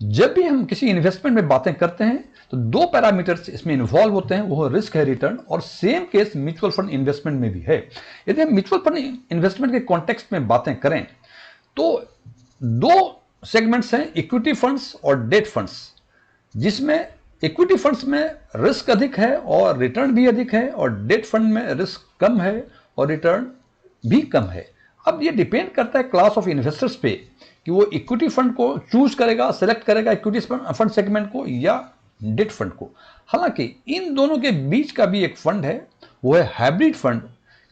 जब भी हम किसी इन्वेस्टमेंट में बातें करते हैं तो दो पैरामीटर्स इसमें इन्वॉल्व होते हैं, वो रिस्क है रिटर्न, और same case mutual fund investment में भी है। यदि हम म्यूचुअल फंड इन्वेस्टमेंट के कॉन्टेक्स्ट में बातें करें तो दो सेगमेंट्स हैं, इक्विटी फंड्स और डेट फंड्स, जिसमें इक्विटी फंड्स में रिस्क अधिक है और रिटर्न भी अधिक है, और डेट फंड में रिस्क कम है और रिटर्न भी कम है। अब ये डिपेंड करता है क्लास ऑफ इन्वेस्टर्स पे कि वो इक्विटी फंड को चूज करेगा, सेलेक्ट करेगा इक्विटी फंड सेगमेंट को या डेट फंड को। हालांकि इन दोनों के बीच का भी एक फंड है, वो है हाइब्रिड फंड,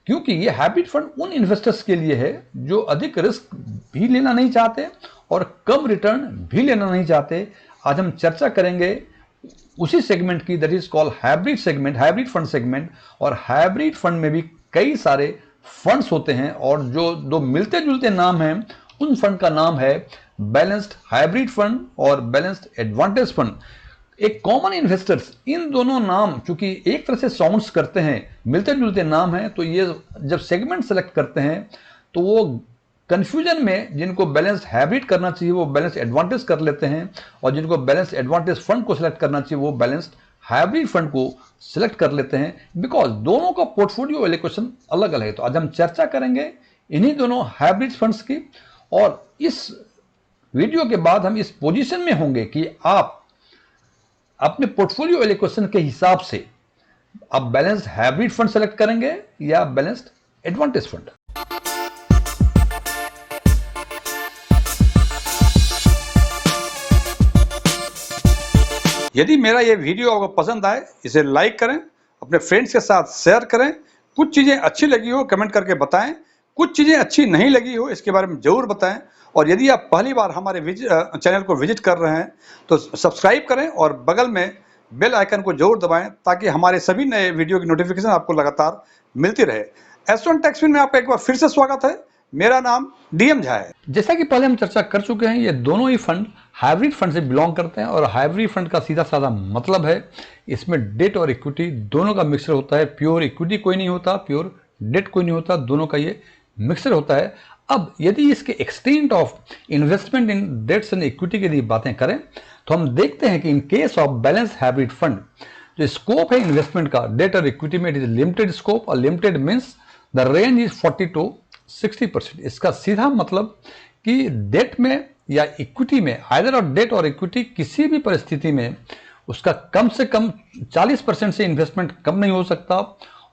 क्योंकि ये हाइब्रिड फंड उन इन्वेस्टर्स के लिए है जो अधिक रिस्क भी लेना नहीं चाहते और कम रिटर्न भी लेना नहीं चाहते। आज हम चर्चा करेंगे उसी सेगमेंट की, that is called hybrid segment, hybrid fund segment. और हाइब्रिड फंड में भी कई सारे फंड्स होते हैं, और जो दो मिलते जुलते नाम हैं उन फंड का नाम है बैलेंस्ड हाइब्रिड फंड और बैलेंस्ड एडवांटेज फंड। एक कॉमन इन्वेस्टर्स इन दोनों नाम चूंकि एक तरह से साउंड्स करते हैं, मिलते जुलते नाम हैं, तो ये जब सेगमेंट सेलेक्ट करते हैं तो वो कंफ्यूजन में जिनको बैलेंस्ड हाइब्रिड करना चाहिए वो बैलेंस्ड एडवांटेज कर लेते हैं, और जिनको बैलेंस्ड एडवांटेज फंड को सिलेक्ट करना चाहिए वो बैलेंस्ड हाइब्रिड फंड को सिलेक्ट कर लेते हैं, बिकॉज दोनों का पोर्टफोलियो एलोकेशन अलग अलग है। तो आज हम चर्चा करेंगे इन्हीं दोनों हाइब्रिड फंड्स की, और इस वीडियो के बाद हम इस पोजीशन में होंगे कि आप अपने पोर्टफोलियो एलोकेशन के हिसाब से आप बैलेंस्ड हाइब्रिड फंड सेलेक्ट करेंगे या बैलेंस्ड एडवांटेज फंड। यदि मेरा ये वीडियो आपको पसंद आए, इसे लाइक करें, अपने फ्रेंड्स के साथ शेयर करें। कुछ चीज़ें अच्छी लगी हो कमेंट करके बताएं, कुछ चीज़ें अच्छी नहीं लगी हो इसके बारे में ज़रूर बताएं। और यदि आप पहली बार हमारे चैनल को विजिट कर रहे हैं तो सब्सक्राइब करें और बगल में बेल आइकन को जरूर दबाएं, ताकि हमारे सभी नए वीडियो की नोटिफिकेशन आपको लगातार मिलती रहे। S1 टेक्सफिन में आपका एक बार फिर से स्वागत है। मेरा नाम DM झा है। जैसा कि पहले हम चर्चा कर चुके हैं, ये दोनों ही फंड हाइब्रिड फंड से बिलोंग करते हैं, और हाइब्रिड फंड का सीधा साधा मतलब है इसमें डेट और इक्विटी दोनों का मिक्सचर होता है। प्योर इक्विटी कोई नहीं होता, प्योर डेट कोई नहीं होता, दोनों का ये मिक्सचर होता है। अब यदि इसके extent of investment in debts and equity की बातें करें तो हम देखते हैं कि in case of balance hybrid fund जो स्कोप है इन्वेस्टमेंट का डेट और इक्विटी में, इट इज लिमिटेड स्कोप, और limited means the range is 40 to 60%। इसका सीधा मतलब कि डेट में या इक्विटी में, आइदर और डेट और इक्विटी, किसी भी परिस्थिति में उसका कम से कम 40% से इन्वेस्टमेंट कम नहीं हो सकता,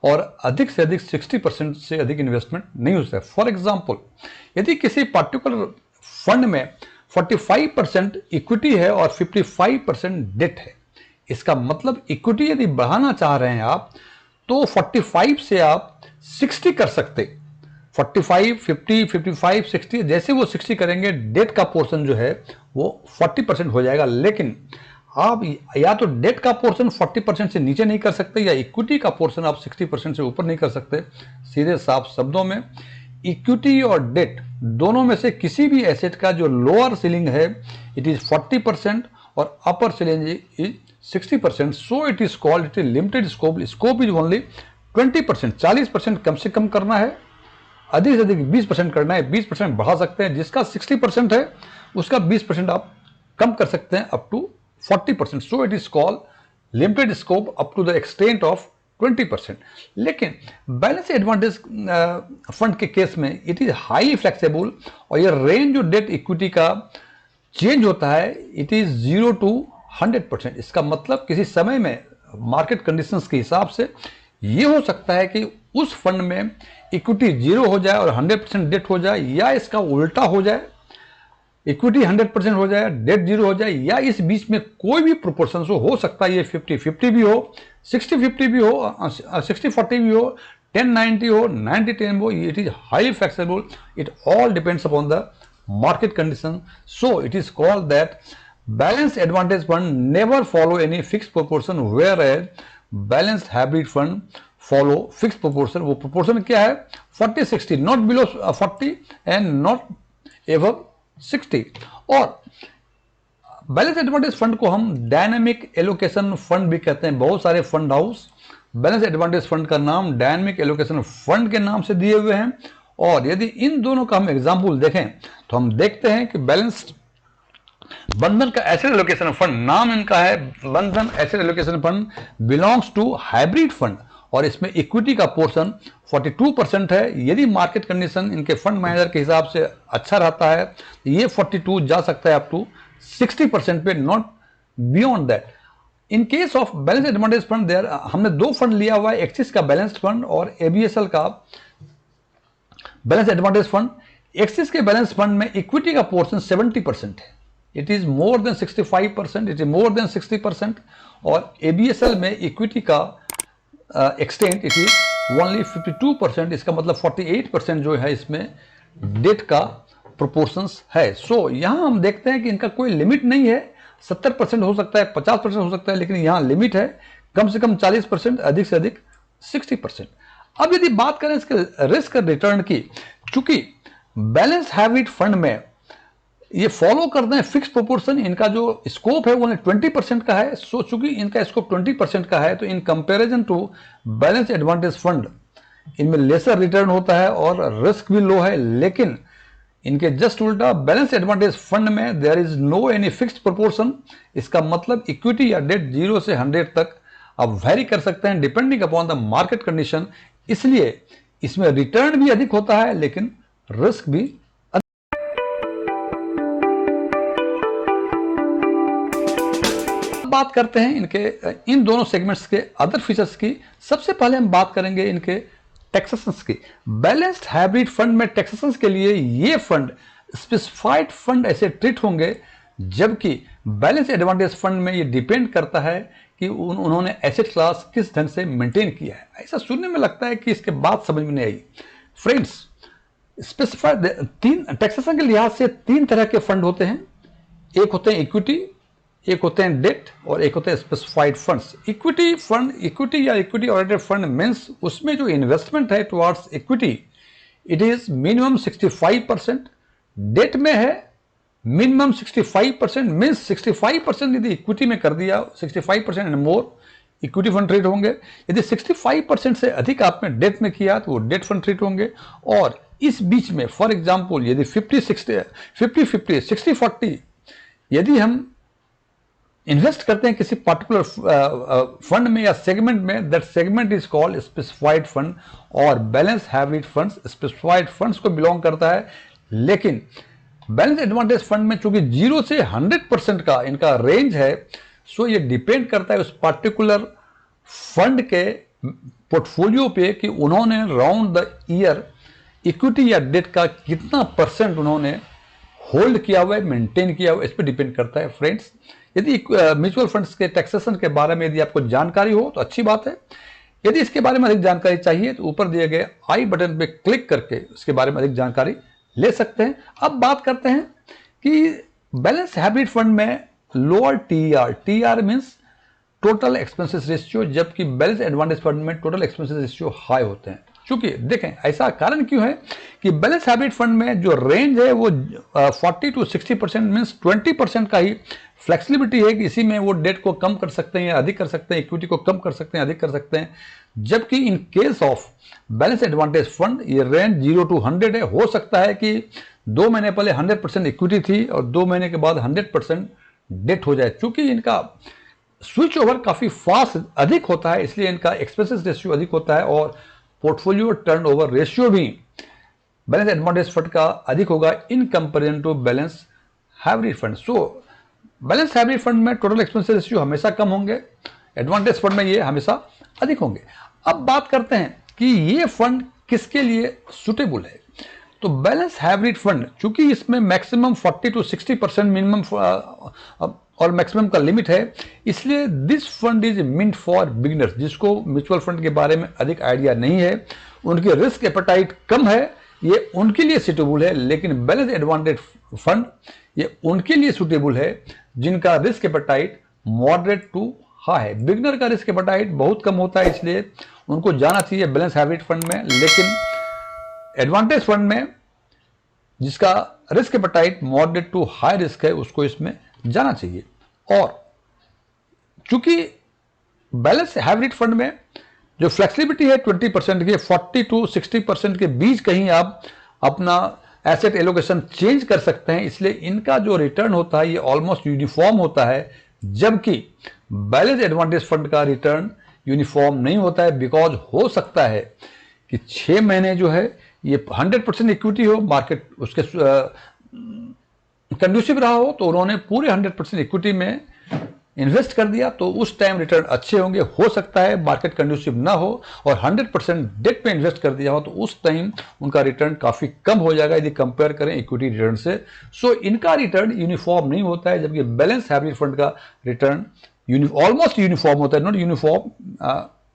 और अधिक से अधिक 60% से अधिक इन्वेस्टमेंट नहीं हो सकता। फॉर एग्जाम्पल, यदि किसी पर्टिकुलर फंड में 45% इक्विटी है और 55% डेट है, इसका मतलब इक्विटी यदि बढ़ाना चाह रहे हैं आप तो 45 से आप 60 कर सकते, 45, 50, 55, 60, जैसे वो 60 करेंगे डेट का पोर्शन जो है वो 40% हो जाएगा। लेकिन आप या तो डेट का पोर्शन 40% से नीचे नहीं कर सकते, या इक्विटी का पोर्शन आप 60% से ऊपर नहीं कर सकते। सीधे साफ शब्दों में इक्विटी और डेट दोनों में से किसी भी एसेट का जो लोअर सीलिंग है इट इज 40% और upper ceiling is 60%। So it is called, it is limited scope. Scope is only 20%, 40% कम से कम करना है, अधिक से अधिक 20% करना है, 20% बढ़ा सकते हैं। जिसका 60% है उसका 20% आप कम कर सकते हैं up to 40%। So it is called limited scope up to the extent of 20%। लेकिन बैलेंस एडवांटेज फंड के केस में इट इज हाईली फ्लेक्सिबल, और ये रेंज जो डेट इक्विटी का चेंज होता है इट इज 0 to 100%। इसका मतलब किसी समय में मार्केट कंडीशंस के हिसाब से ये हो सकता है कि उस फंड में इक्विटी 0 हो जाए और 100% डेट हो जाए, या इसका उल्टा हो जाए, इक्विटी 100% हो जाए, डेट 0 हो जाए, या इस बीच में कोई भी प्रोपोर्शन हो सकता है। ये 50-50 भी हो, 60-50 भी हो, 60-40 भी हो, 10-90 हो, 90-10 हो। It is highly flexible, it all depends upon the market condition. So it is called that balanced advantage fund never follow any fixed proportion, whereas balanced hybrid fund follow fixed proportion. वो proportion क्या है? 40-60, not below 40 and not above 60. और balance advantage fund को हम dynamic allocation fund भी कहते हैं। बहुत सारे fund house balance advantage fund का नाम डायनेमिक एलोकेशन फंड के नाम से दिए हुए हैं। और यदि इन दोनों का हम एग्जाम्पल देखें तो हम देखते हैं कि बैलेंस्ड बंधन का एसेट एलोकेशन फंड, नाम इनका है Bandhan asset allocation fund, belongs to hybrid fund और इसमें इक्विटी का पोर्शन 42% है। यदि मार्केट कंडीशन इनके फंड मैनेजर के हिसाब से अच्छा रहता है तो ये 42 जा सकता है अप टू 60% पे, not beyond that. In case of balance advantage fund there, हमने दो फंड लिया हुआ है, एक्सिस का बैलेंस्ड फंड और एबीएसएल का बैलेंस एडवांटेज फंड। एक्सिस के बैलेंस फंड में इक्विटी का पोर्शन 70% है, it is more than 65%, it is more than 60%। और एबीएसएल में इक्विटी का एक्सटेंट इट इज ओनली 52%, इसका मतलब 48% जो है इसमें डेट का प्रोपोर्शंस है। सो यहां हम देखते हैं कि इनका कोई लिमिट नहीं है, 70% हो सकता है, 50% हो सकता है, लेकिन यहां लिमिट है कम से कम 40%, अधिक से अधिक 60%। अब यदि बात करें इसके रिस्क रिटर्न की, चूंकि बैलेंस हाइब्रिड फंड में ये फॉलो करते हैं फिक्स प्रोपोर्शन, इनका जो स्कोप है वो 20% का है। सो चूंकि इनका स्कोप 20% का है तो in comparison to balance advantage fund इनमें लेसर रिटर्न होता है और रिस्क भी लो है। लेकिन इनके जस्ट उल्टा बैलेंस एडवांटेज फंड में there is no any fixed proportion, इसका मतलब इक्विटी या डेट 0 से 100 तक आप वेरी कर सकते हैं depending upon the market condition, इसलिए इसमें रिटर्न भी अधिक होता है लेकिन रिस्क भी। बात करते हैं इनके इन दोनों सेगमेंट्स के अदर फीचर्स की। सबसे पहले हम बात करेंगे इनके टैक्सेशंस की। बैलेंस्ड हाइब्रिड फंड में टैक्सेशंस के लिए ये फंड स्पेसिफाइड फंड ऐसे ट्रीट होंगे, जबकि बैलेंस एडवांटेज फंड में ये डिपेंड करता है कि उन्होंने एसेट क्लास किस ढंग से मेंटेन किया है। ऐसा सुनने में लगता है कि इसके बाद समझ में नहीं आई। फ्रेंड्स, स्पेसिफाइड तीन टैक्सेशन के लिहाज से तीन तरह के फंड होते हैं, एक होते हैं इक्विटी, एक होते हैं डेट और एक होते हैं specified funds. Equity fund, equity या इक्विटी ओरिएंटेड फंड मींस उसमें जो इन्वेस्टमेंट है towards equity it is minimum 65%, debt में है मिनिमम 65%, मींस 65% यदि इक्विटी में कर दिया 65% and more equity fund treat होंगे, यदि 65% से अधिक आपने डेट में किया तो वो डेट फंड ट्रीट होंगे। और इस बीच में फॉर एग्जांपल यदि 50-50 60-40 यदि हम इन्वेस्ट करते हैं किसी पर्टिकुलर फंड में या सेगमेंट में, that segment is called specified fund. और balance hybrid funds specified funds को बिलोंग करता है, लेकिन बैलेंस एडवांटेज फंड में चूंकि 0 से 100% का इनका रेंज है, सो ये डिपेंड करता है उस पर्टिकुलर फंड के पोर्टफोलियो पे कि उन्होंने राउंड द ईयर इक्विटी या डेट का कितना परसेंट उन्होंने होल्ड किया हुआ है, मेंटेन किया हुआ है, इस पर डिपेंड करता है। फ्रेंड्स, यदि म्यूचुअल फंड्स के टैक्सेशन के बारे में यदि आपको जानकारी हो तो अच्छी बात है, यदि इसके बारे में अधिक जानकारी चाहिए तो ऊपर दिए गए आई बटन पे क्लिक करके इसके बारे में अधिक जानकारी ले सकते हैं। अब बात करते हैं कि बैलेंस हाइब्रिड फंड में lower TR means total expenses ratio, जबकि बैलेंस एडवांटेज फंड में टोटल एक्सपेंसेस रेशियो हाई होते हैं। चूंकि देखें ऐसा कारण क्यों है कि बैलेंस हाइब्रिड फंड में जो रेंज है वो 40-60% मींस 20% का ही फ्लेक्सिबिलिटी है कि इसी में वो डेट को कम कर सकते हैं या अधिक कर सकते हैं, इक्विटी को कम कर सकते हैं, अधिक कर सकते हैं। जबकि इन case of balance advantage fund ये रेंज 0 to 100 है। हो सकता है कि 2 महीने पहले 100% इक्विटी थी और 2 महीने के बाद 100% डेट हो जाए। चूंकि इनका स्विच ओवर काफी फास्ट अधिक होता है, इसलिए इनका एक्सपेंसेस रेशियो अधिक होता है और पोर्टफोलियो टर्नओवर रेशियो भी बैलेंस एडवांटेज फंड का अधिक होगा in comparison to balance hybrid fund. So balance hybrid fund में टोटल एक्सपेंसेस रेशियो हमेशा कम होंगे, एडवांटेज फंड में ये हमेशा अधिक होंगे। अब बात करते हैं कि ये फंड किसके लिए सुटेबल है। तो बैलेंस हाइब्रिड फंड चूंकि इसमें मैक्सिमम 40-60% मिनिमम और मैक्सिमम का लिमिट है, इसलिए this fund is meant for beginners, जिसको म्यूचुअल फंड के बारे में अधिक आइडिया नहीं है, उनकी रिस्क एपेटाइट कम है, ये उनके लिए सुटेबल है। लेकिन बैलेंस एडवांटेज फंड ये उनके लिए सुटेबल है जिनका risk appetite moderate to high है। बिगिनर का रिस्क एपेटाइट बहुत कम होता है, इसलिए उनको जाना चाहिए बैलेंस हाइब्रिड फंड में। लेकिन एडवांटेज फंड में जिसका risk appetite moderate to high risk है उसको इसमें जाना चाहिए। और चूंकि बैलेंस हाइब्रिड फंड में जो फ्लेक्सिबिलिटी है 20% की, 40-60% के बीच कहीं आप अपना एसेट एलोकेशन चेंज कर सकते हैं, इसलिए इनका जो रिटर्न होता है ये ऑलमोस्ट यूनिफॉर्म होता है, जबकि बैलेंस एडवांटेज फंड का रिटर्न यूनिफॉर्म नहीं होता है। बिकॉज हो सकता है कि 6 महीने जो है ये 100% इक्विटी हो, मार्केट उसके कंड्यूसिव रहा हो, तो उन्होंने पूरे 100% इक्विटी में इन्वेस्ट कर दिया, तो उस टाइम रिटर्न अच्छे होंगे। हो सकता है मार्केट कंड्यूसिव ना हो और 100% डेट पे इन्वेस्ट कर दिया हो, तो उस टाइम उनका रिटर्न काफ़ी कम हो जाएगा यदि कंपेयर करें इक्विटी रिटर्न से। सो इनका रिटर्न यूनिफॉर्म नहीं होता है, जबकि बैलेंस हाइब्रिड फंड का रिटर्न ऑलमोस्ट यूनिफॉर्म होता है। Not uniform,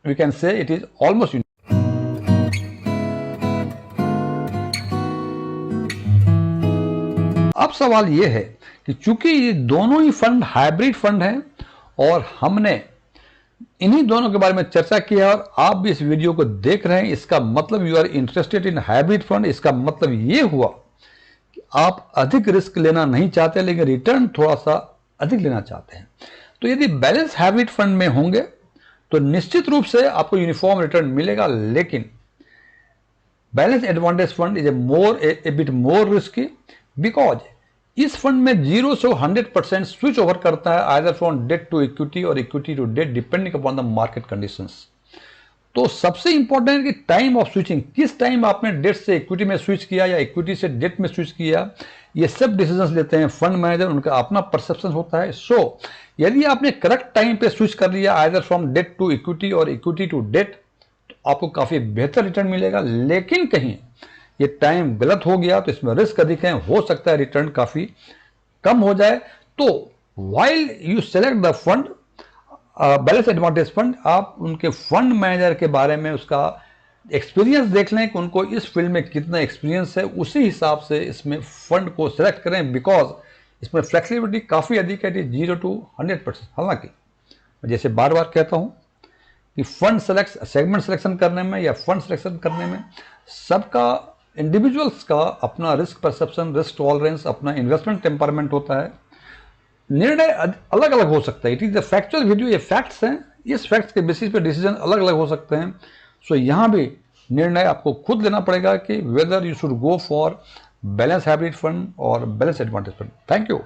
we can say it is almost. अब सवाल यह है कि चूंकि ये दोनों ही फंड हाइब्रिड फंड हैं और हमने इन्हीं दोनों के बारे में चर्चा किया और आप भी इस वीडियो को देख रहे हैं, इसका मतलब you are interested in hybrid fund. इसका मतलब ये हुआ कि आप अधिक रिस्क लेना नहीं चाहते, लेकिन रिटर्न थोड़ा सा अधिक लेना चाहते हैं। तो यदि बैलेंस हाइब्रिड फंड में होंगे तो निश्चित रूप से आपको यूनिफॉर्म रिटर्न मिलेगा, लेकिन balance advantage fund is a bit more risky, because इस फंड में 0 से 100% स्विच ओवर करता है, either from debt to equity और equity to debt, depending upon the market conditions. तो सबसे इंपॉर्टेंट है कि टाइम ऑफ स्विचिंग, किस टाइम आपने डेट से इक्विटी में स्विच किया या इक्विटी से डेट में स्विच किया, ये सब डिसीजंस लेते हैं फंड मैनेजर, उनका अपना परसेप्शन होता है। सो यदि आपने करेक्ट टाइम पे स्विच कर लिया either from debt to equity और इक्विटी टू डेट, तो आपको काफी बेहतर रिटर्न मिलेगा। लेकिन कहीं ये टाइम गलत हो गया तो इसमें रिस्क अधिक है, हो सकता है रिटर्न काफी कम हो जाए। तो while you select the fund balance advantage fund, आप उनके फंड मैनेजर के बारे में उसका एक्सपीरियंस देख लें कि उनको इस फील्ड में कितना एक्सपीरियंस है, उसी हिसाब से इसमें फंड को सेलेक्ट करें। बिकॉज इसमें फ्लेक्सिबिलिटी काफ़ी अधिक है, 0 to 100%। हालांकि मैं जैसे बार बार कहता हूं कि फंड सेगमेंट सिलेक्शन करने में या फंड सिलेक्शन करने में सबका इंडिविजुअल्स का अपना रिस्क परसेप्शन, रिस्क टॉलरेंस, अपना इन्वेस्टमेंट टेम्परामेंट होता है, निर्णय अलग अलग हो सकता है। It is the factual video, ये फैक्ट्स हैं, इस फैक्ट्स के बेसिस पे डिसीजन अलग अलग हो सकते हैं। सो यहाँ भी निर्णय आपको खुद लेना पड़ेगा कि whether you should go for balance hybrid fund और balance advantage fund. Thank you.